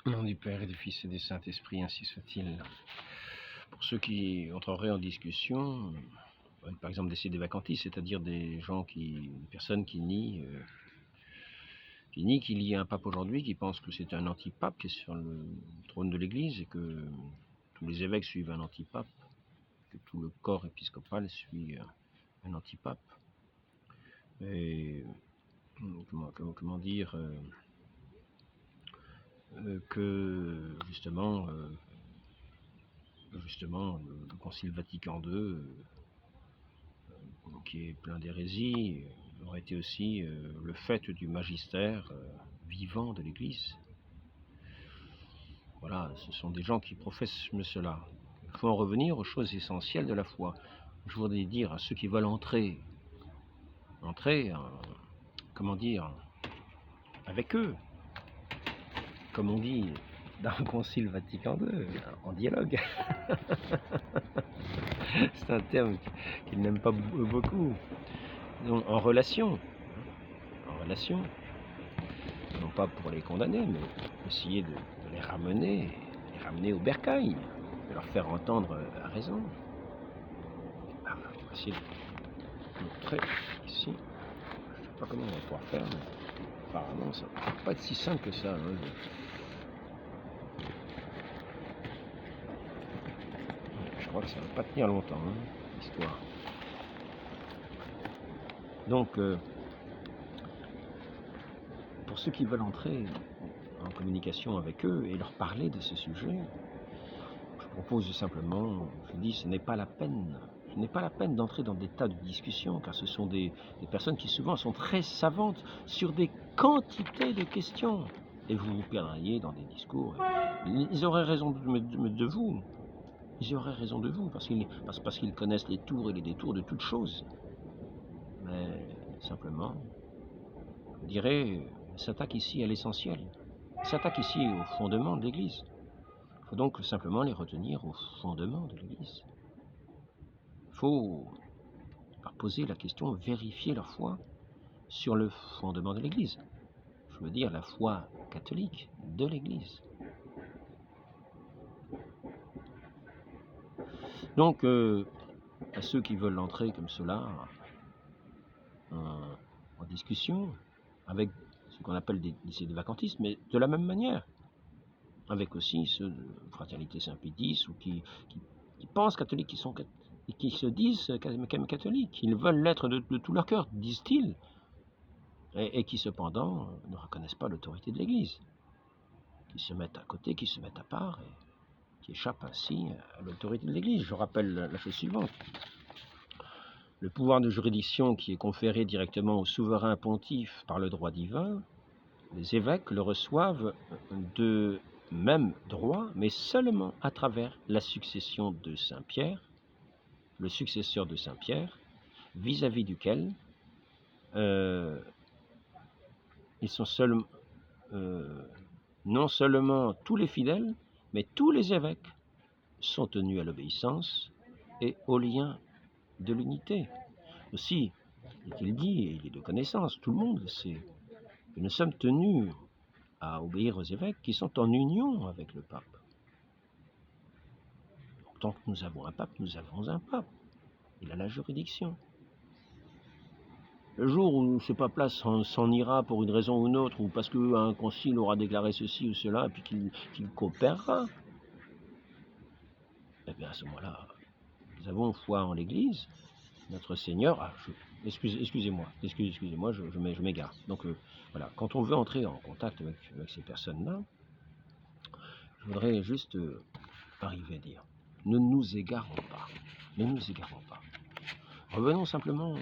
Au nom du Père et du Fils et du Saint-Esprit, ainsi soit-il. Pour ceux qui entreraient en discussion, par exemple des sédévacantistes, c'est-à-dire des personnes qui nient qu'il y ait un pape aujourd'hui, qui pensent que c'est un antipape qui est sur le trône de l'Église et que tous les évêques suivent un antipape, que tout le corps épiscopal suit un antipape. Et comment dire que justement le Concile Vatican II, qui est plein d'hérésies, aurait été aussi le fait du magistère vivant de l'Église. Voilà, ce sont des gens qui professent cela. Il faut en revenir aux choses essentielles de la foi. Je voudrais dire à ceux qui veulent entrer comment dire, avec eux, comme on dit dans le Concile Vatican II, en dialogue. C'est un terme qu'ils n'aiment pas beaucoup. Donc, en relation, non pas pour les condamner, mais essayer de les ramener au bercail, de leur faire entendre la raison. On va essayer de montrer ici. Je ne sais pas comment on va pouvoir faire, mais apparemment ça ne va pas être si simple que ça. Je crois que ça ne va pas tenir longtemps, l'histoire. Donc, pour ceux qui veulent entrer en communication avec eux et leur parler de ce sujet, je propose simplement, je dis, ce n'est pas la peine d'entrer dans des tas de discussions, car ce sont des personnes qui souvent sont très savantes sur des quantités de questions. Et vous vous perdriez dans des discours. Ils auraient raison de vous. Ils auraient raison de vous, parce qu'ils connaissent les tours et les détours de toutes choses. Mais simplement, je dirais, s'attaque ici à l'essentiel. S'attaque ici au fondement de l'Église. Il faut donc simplement les retenir au fondement de l'Église. Il faut leur poser la question, vérifier leur foi sur le fondement de l'Église. Je veux dire la foi catholique de l'Église. Donc, à ceux qui veulent entrer comme cela en discussion avec ce qu'on appelle des sédévacantistes, mais de la même manière, avec aussi ceux de Fraternité Saint-Pédis ou qui pensent catholiques, et qui se disent catholiques. Ils veulent l'être de tout leur cœur, disent-ils, et qui cependant ne reconnaissent pas l'autorité de l'Église, qui se mettent à côté, qui se mettent à part, et qui échappent ainsi à l'autorité de l'Église. Je rappelle la chose suivante. Le pouvoir de juridiction qui est conféré directement au souverain pontife par le droit divin, les évêques le reçoivent de même droit, mais seulement à travers la succession de Saint-Pierre, le successeur de Saint-Pierre, vis-à-vis duquel ils sont non seulement tous les fidèles, mais tous les évêques sont tenus à l'obéissance et au lien de l'unité. Aussi, il dit, et il est de connaissance, tout le monde le sait, que nous sommes tenus à obéir aux évêques qui sont en union avec le pape. Donc, tant que nous avons un pape, nous avons un pape. Il a la juridiction. Le jour où ce pape-là s'en ira pour une raison ou une autre, ou parce qu'un concile aura déclaré ceci ou cela, et puis qu'il coopérera, eh bien à ce moment-là, nous avons foi en l'Église, notre Seigneur. Excusez-moi, je m'égare. Donc voilà, quand on veut entrer en contact avec ces personnes-là, je voudrais juste arriver à dire, ne nous égarons pas. Revenons simplement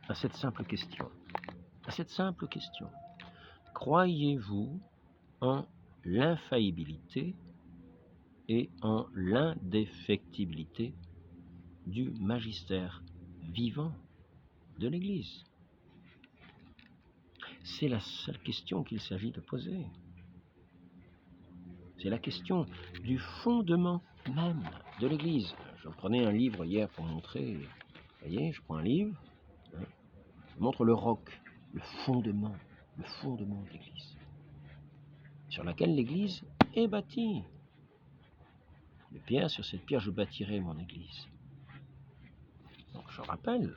à cette simple question. Croyez-vous en l'infaillibilité et en l'indéfectibilité du magistère vivant de l'Église? C'est la seule question qu'il s'agit de poser. C'est la question du fondement même de l'Église. Je prenais un livre hier pour montrer. Vous voyez, je prends un livre, je montre le roc, le fondement de l'Église. sur laquelle l'Église est bâtie. De pierre, sur cette pierre, je bâtirai mon Église. Donc je rappelle,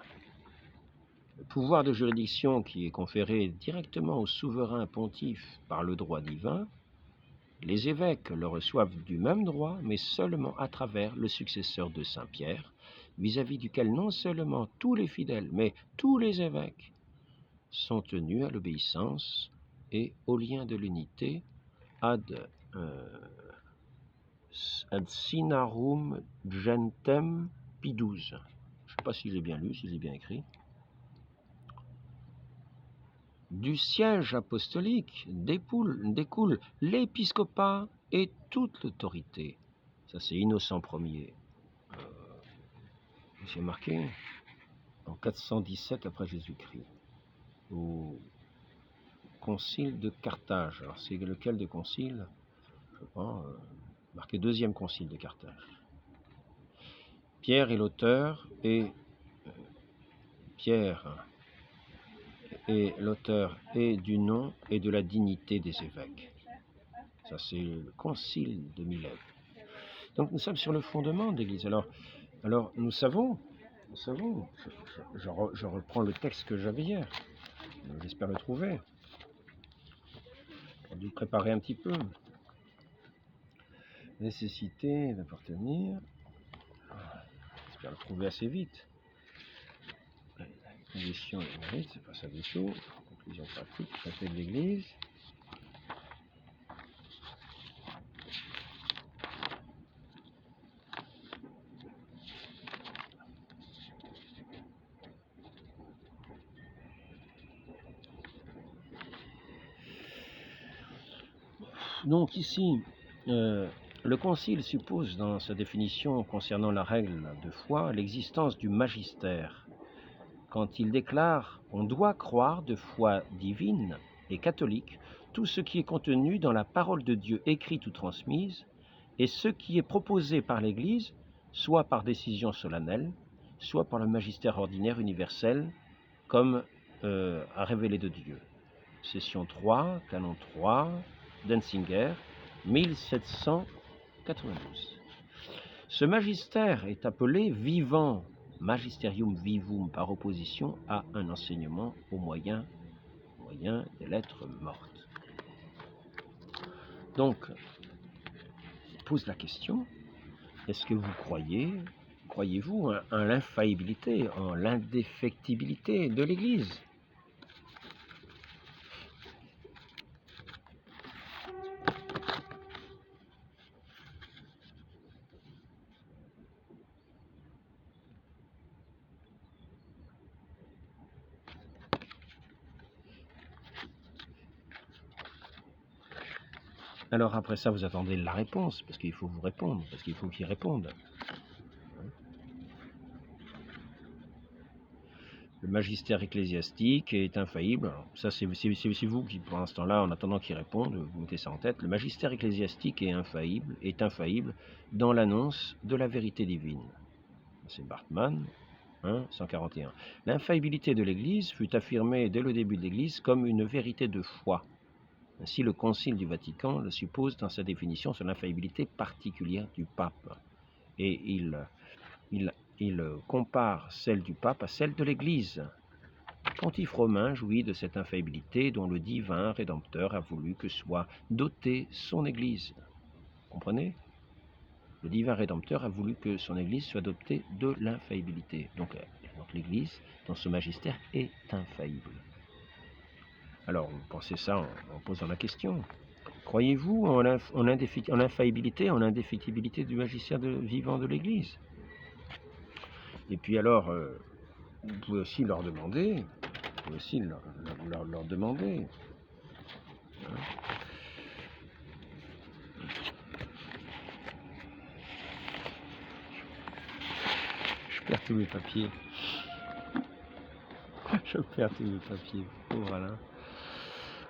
le pouvoir de juridiction qui est conféré directement au souverain pontife par le droit divin, les évêques le reçoivent du même droit, mais seulement à travers le successeur de Saint Pierre, vis-à-vis duquel non seulement tous les fidèles, mais tous les évêques sont tenus à l'obéissance et au lien de l'unité ad sinarum gentem Pie XII. Je ne sais pas si j'ai bien lu, si j'ai bien écrit. Du siège apostolique découle l'épiscopat et toute l'autorité. Ça, c'est Innocent Ier. J'ai marqué en 417 après Jésus-Christ, au concile de Carthage. Alors, c'est lequel de concile? Je pense, marqué deuxième concile de Carthage. Pierre est l'auteur et Pierre est l'auteur et du nom et de la dignité des évêques. Ça, c'est le concile de Milève. Donc, nous sommes sur le fondement de l'Église. Alors nous savons, je reprends le texte que j'avais hier. J'espère le trouver. J'ai dû préparer un petit peu. Nécessité d'appartenir. J'espère le trouver assez vite. Condition et mérite, c'est pas ça du tout. Conclusion pratique, traité de l'Église. Donc ici, le Concile suppose dans sa définition concernant la règle de foi l'existence du magistère. Quand il déclare « On doit croire de foi divine et catholique tout ce qui est contenu dans la parole de Dieu écrite ou transmise, et ce qui est proposé par l'Église, soit par décision solennelle, soit par le magistère ordinaire universel, comme à révélé de Dieu. » Session 3, canon 3, Denzinger, 1792. Ce magistère est appelé vivant, magisterium vivum, par opposition à un enseignement au moyen des lettres mortes. Donc, je pose la question, est-ce que vous croyez-vous en l'infaillibilité, en l'indéfectibilité de l'Église ? Alors après ça, vous attendez la réponse, parce qu'il faut vous répondre, parce qu'il faut qu'ils répondent. Le magistère ecclésiastique est infaillible. Alors, ça, c'est vous qui, pour l'instant-là, en attendant qu'ils répondent, vous mettez ça en tête. Le magistère ecclésiastique est infaillible dans l'annonce de la vérité divine. C'est Bartman, 141. L'infaillibilité de l'Église fut affirmée dès le début de l'Église comme une vérité de foi. Ainsi, le Concile du Vatican le suppose dans sa définition sur l'infaillibilité particulière du pape. Et il compare celle du pape à celle de l'Église. Le pontife romain jouit de cette infaillibilité dont le divin Rédempteur a voulu que soit dotée son Église. Vous comprenez ? Le divin Rédempteur a voulu que son Église soit dotée de l'infaillibilité. Donc l'Église, dans ce magistère, est infaillible. Alors, vous pensez ça en posant la question. Croyez-vous en l'infaillibilité, en l'indéfectibilité du magistère vivant de l'Église ? Et puis alors, vous pouvez aussi leur demander, Je perds tous mes papiers.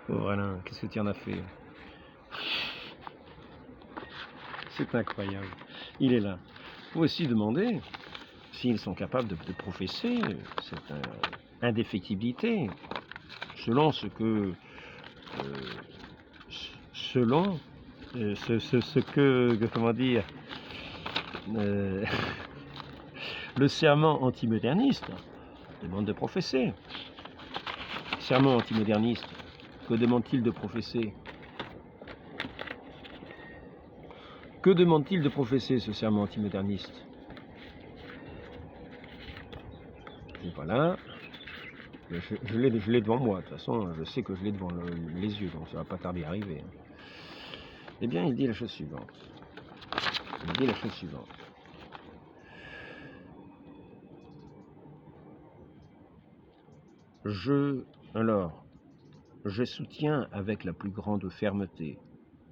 Pauvre Alain, qu'est-ce que tu en as fait? C'est incroyable. Il est là. Vous pouvez aussi demander s'ils sont capables de professer cette indéfectibilité selon ce selon ce que, comment dire, le serment antimoderniste demande de professer. Serment antimoderniste, que demande-t-il de professer? Que demande-t-il de professer, ce serment antimoderniste? Voilà. Je l'ai devant moi, de toute façon, je sais que je l'ai devant les yeux, donc ça va pas tarder à arriver. Eh bien, il dit la chose suivante. Il dit la chose suivante. Je soutiens avec la plus grande fermeté.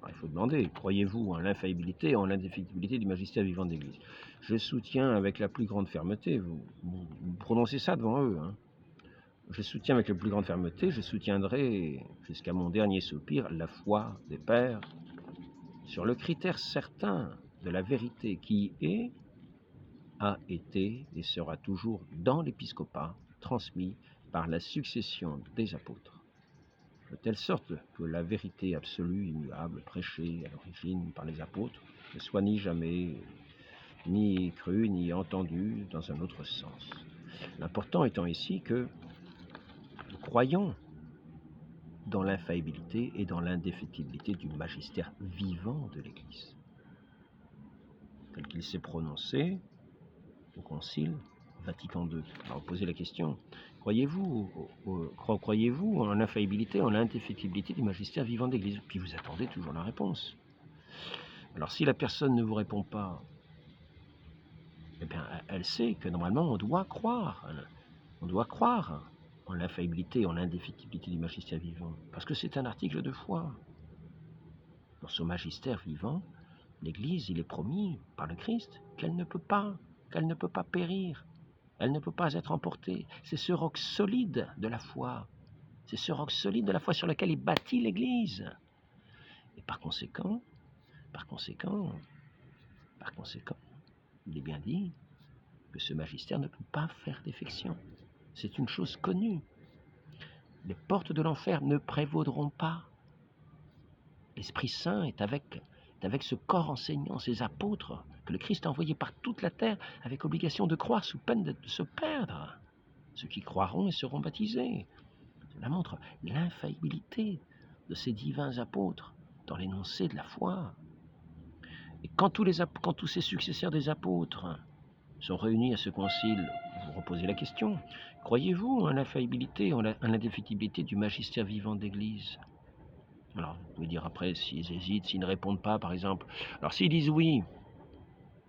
Alors, il faut demander, croyez-vous en l'infaillibilité et en l'indéfectibilité du magistère vivant de l'Église? Je soutiens avec la plus grande fermeté, vous prononcez ça devant eux, hein. Je soutiens avec la plus grande fermeté, je soutiendrai jusqu'à mon dernier soupir la foi des pères sur le critère certain de la vérité qui est, a été et sera toujours dans l'épiscopat transmis par la succession des apôtres, de telle sorte que la vérité absolue, immuable, prêchée à l'origine par les apôtres, ne soit ni jamais ni crue, ni entendue dans un autre sens. L'important étant ici que nous croyons dans l'infaillibilité et dans l'indéfectibilité du magistère vivant de l'Église, tel qu'il s'est prononcé au Concile Vatican II. Alors, posez la question, croyez-vous en l'infaillibilité, en l'indéfectibilité du magistère vivant de l'Église? Puis vous attendez toujours la réponse. Alors, si la personne ne vous répond pas, eh bien, elle sait que normalement, on doit croire en l'infaillibilité, en l'indéfectibilité du magistère vivant, parce que c'est un article de foi. Dans son magistère vivant, l'Église, il est promis par le Christ qu'elle ne peut pas périr, elle ne peut pas être emportée. C'est ce roc solide de la foi, c'est ce roc solide de la foi sur lequel est bâtie l'Église. Et par conséquent, il est bien dit que ce magistère ne peut pas faire défection. C'est une chose connue. Les portes de l'enfer ne prévaudront pas. L'Esprit Saint est avec ce corps enseignant, ces apôtres que le Christ a envoyés par toute la terre avec obligation de croire sous peine de se perdre. Ceux qui croiront et seront baptisés. Cela montre l'infaillibilité de ces divins apôtres dans l'énoncé de la foi. Et quand tous ces successeurs des apôtres sont réunis à ce concile, vous reposez la question, croyez-vous en l'infaillibilité, en l'indéfectibilité du magistère vivant d'Église? Alors, vous pouvez dire après, s'ils hésitent, s'ils ne répondent pas, par exemple. Alors, s'ils disent oui,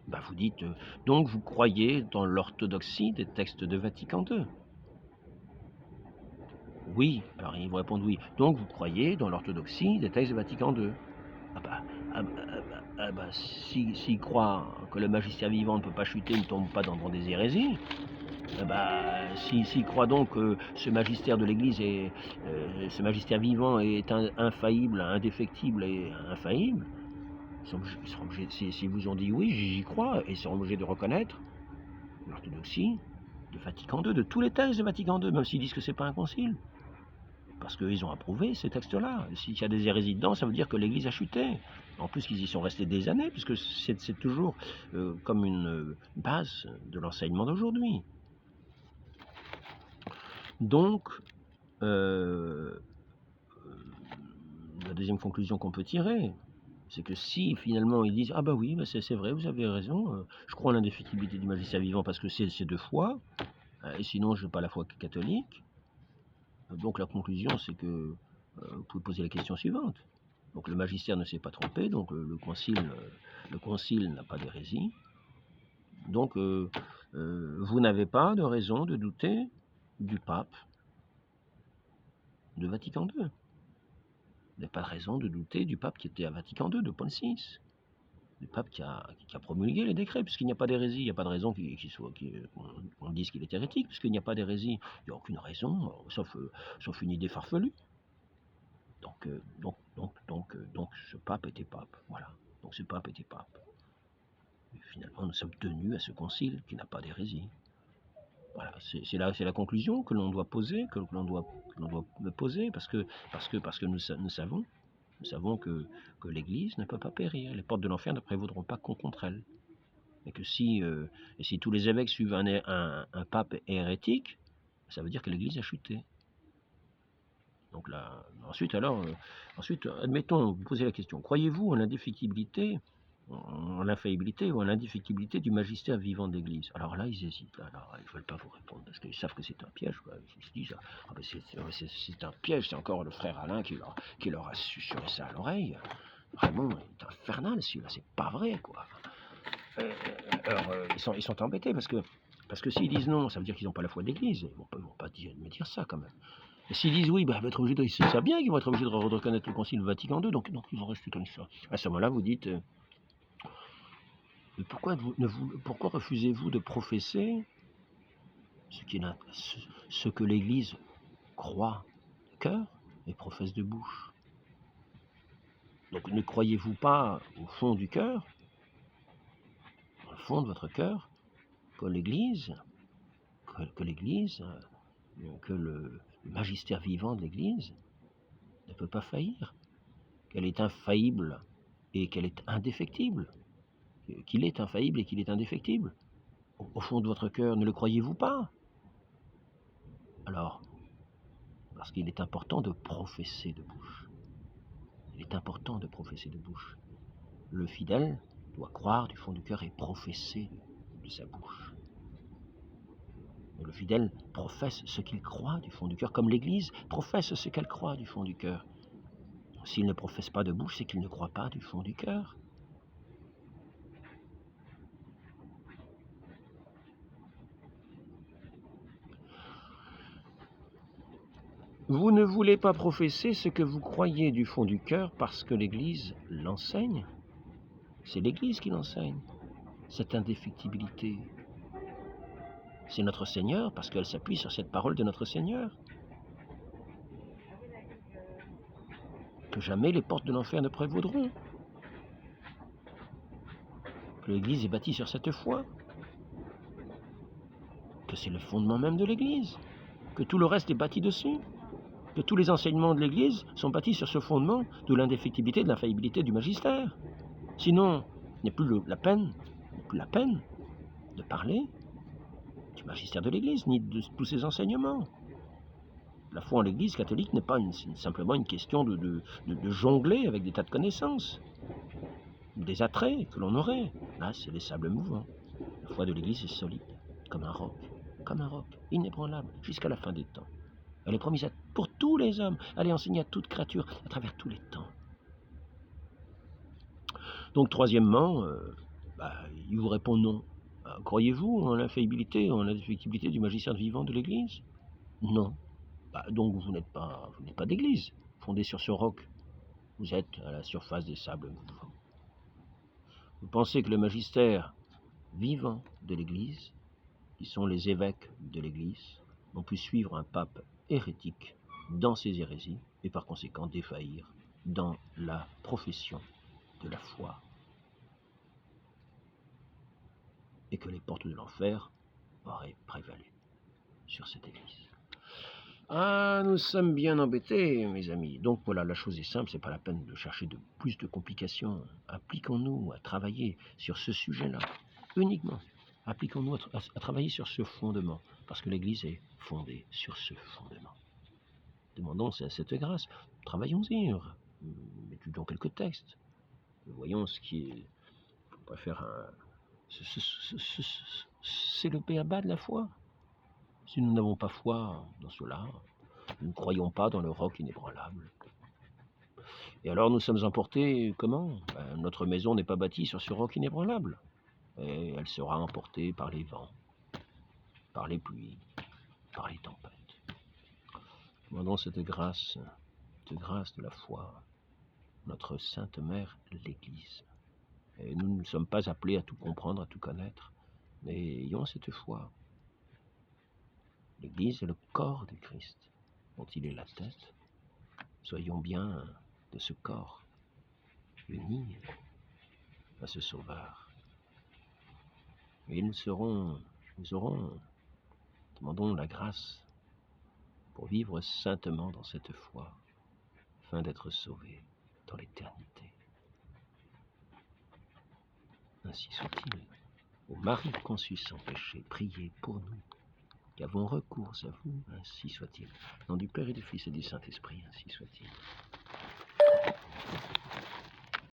ben vous dites, donc vous croyez dans l'orthodoxie des textes de Vatican II? Oui, alors ils vont répondre oui. Donc vous croyez dans l'orthodoxie des textes de Vatican II? S'ils croient que le magistère vivant ne peut pas chuter, ne tombe pas dans des hérésies, s'ils croient donc que ce magistère de l'Église ce magistère vivant est infaillible, indéfectible et infaillible, ils seront obligés, s'ils vous ont dit oui, j'y crois, et ils seront obligés de reconnaître l'orthodoxie de Vatican II, de tous les textes de Vatican II, même s'ils disent que c'est pas un concile. Parce qu'ils ont approuvé ces textes-là. S'il y a des hérésies dedans, ça veut dire que l'Église a chuté. En plus, qu'ils y sont restés des années, puisque c'est toujours comme une base de l'enseignement d'aujourd'hui. Donc, la deuxième conclusion qu'on peut tirer, c'est que si finalement ils disent « Ah bah oui, bah c'est vrai, vous avez raison, je crois en l'indéfectibilité du magistère vivant parce que c'est de foi, et sinon je n'ai pas la foi catholique », donc la conclusion c'est que vous pouvez poser la question suivante. Donc le magistère ne s'est pas trompé, donc le concile n'a pas d'hérésie. Donc vous n'avez pas de raison de douter du pape de Vatican II. Vous n'avez pas de raison de douter du pape qui était à Vatican II, de Paul VI. Du pape qui a promulgué les décrets, puisqu'il n'y a pas d'hérésie. Il n'y a pas de raison qu'on dise qu'il est hérétique, puisqu'il n'y a pas d'hérésie. Il n'y a aucune raison, sauf une idée farfelue. Donc ce pape était pape. Voilà. Donc ce pape était pape. Et finalement, nous sommes tenus à ce concile qui n'a pas d'hérésie. Voilà, c'est la conclusion que l'on doit poser, que l'on doit poser, parce que nous savons Nous savons que l'Église ne peut pas périr. Les portes de l'enfer ne prévaudront pas contre elle. Et que si tous les évêques suivent un pape hérétique, ça veut dire que l'Église a chuté. Donc là, ensuite, admettons, vous posez la question, croyez-vous en l'indéfectibilité, en l'infaillibilité ou en l'indéfectibilité du magistère vivant de l'Église? Alors là, ils hésitent. Alors, ils ne veulent pas vous répondre parce qu'ils savent que c'est un piège. Quoi. Ils se disent, c'est un piège, c'est encore le frère Alain qui leur a susurré ça à l'oreille. Vraiment, c'est infernal celui-là, c'est pas vrai, quoi. Alors, ils sont embêtés parce que s'ils disent non, ça veut dire qu'ils n'ont pas la foi de l'Église. Ils ne vont pas me dire ça quand même. Et s'ils disent oui, ils savent bien qu'ils vont être obligés de reconnaître le Concile Vatican II, donc ils vont rester comme ça. À ce moment-là, vous dites pourquoi refusez-vous de professer ce que l'Église croit de cœur et professe de bouche? Donc ne croyez-vous pas au fond du cœur, au fond de votre cœur, que l'Église, que le magistère vivant de l'Église ne peut pas faillir, qu'elle est infaillible et qu'elle est indéfectible, qu'il est infaillible et qu'il est indéfectible? Au fond de votre cœur, ne le croyez-vous pas? Alors, parce qu'il est important de professer de bouche. Il est important de professer de bouche. Le fidèle doit croire du fond du cœur et professer de sa bouche. Le fidèle professe ce qu'il croit du fond du cœur, comme l'Église professe ce qu'elle croit du fond du cœur. S'il ne professe pas de bouche, c'est qu'il ne croit pas du fond du cœur. Vous ne voulez pas professer ce que vous croyez du fond du cœur parce que l'Église l'enseigne. C'est l'Église qui l'enseigne, cette indéfectibilité. C'est notre Seigneur parce qu'elle s'appuie sur cette parole de notre Seigneur. Que jamais les portes de l'enfer ne prévaudront. Que l'Église est bâtie sur cette foi. Que c'est le fondement même de l'Église. Que tout le reste est bâti dessus. Que tous les enseignements de l'Église sont bâtis sur ce fondement de l'indéfectibilité, de l'infaillibilité du magistère. Sinon, il n'est plus la peine de parler du magistère de l'Église, ni de tous ses enseignements. La foi en l'Église catholique n'est pas simplement une question de jongler avec des tas de connaissances, des attraits que l'on aurait. Là, c'est les sables mouvants. La foi de l'Église est solide, comme un roc, inébranlable, jusqu'à la fin des temps. Elle est promise pour tous les hommes. Elle est enseignée à toute créature, à travers tous les temps. Donc, troisièmement, il vous répond non. Croyez-vous en l'infaillibilité, en l'indéfectibilité du magistère vivant de l'Église? Non. Donc vous n'êtes pas d'Église, fondée sur ce roc. Vous êtes à la surface des sables mouvants. Vous pensez que le magistère vivant de l'Église, qui sont les évêques de l'Église, ont pu suivre un pape hérétique dans ses hérésies et par conséquent défaillir dans la profession de la foi. Et que les portes de l'enfer auraient prévalu sur cette Église. Ah, nous sommes bien embêtés, mes amis. Donc voilà, la chose est simple, c'est pas la peine de chercher plus de complications. Appliquons-nous à travailler sur ce sujet-là, uniquement. Appliquons-nous à travailler sur ce fondement, parce que l'Église est fondée sur ce fondement. Demandons cette grâce, travaillons-y, étudions quelques textes, voyons ce qui est... On pourrait faire c'est le b.a-ba de la foi. Si nous n'avons pas foi dans cela, nous ne croyons pas dans le roc inébranlable. Et alors nous sommes emportés, comment? Notre maison n'est pas bâtie sur ce roc inébranlable. Et elle sera emportée par les vents, par les pluies, par les tempêtes. Demandons cette grâce de la foi, notre Sainte Mère, l'Église. Et nous ne sommes pas appelés à tout comprendre, à tout connaître, mais ayons cette foi. L'Église est le corps du Christ, dont il est la tête. Soyons bien de ce corps, unis à ce Sauveur. Et nous aurons, demandons la grâce pour vivre saintement dans cette foi, afin d'être sauvés dans l'éternité. Ainsi soit-il. Ô Marie conçue sans péché, priez pour nous, qui avons recours à vous, ainsi soit-il. Au nom du Père et du Fils et du Saint-Esprit, ainsi soit-il.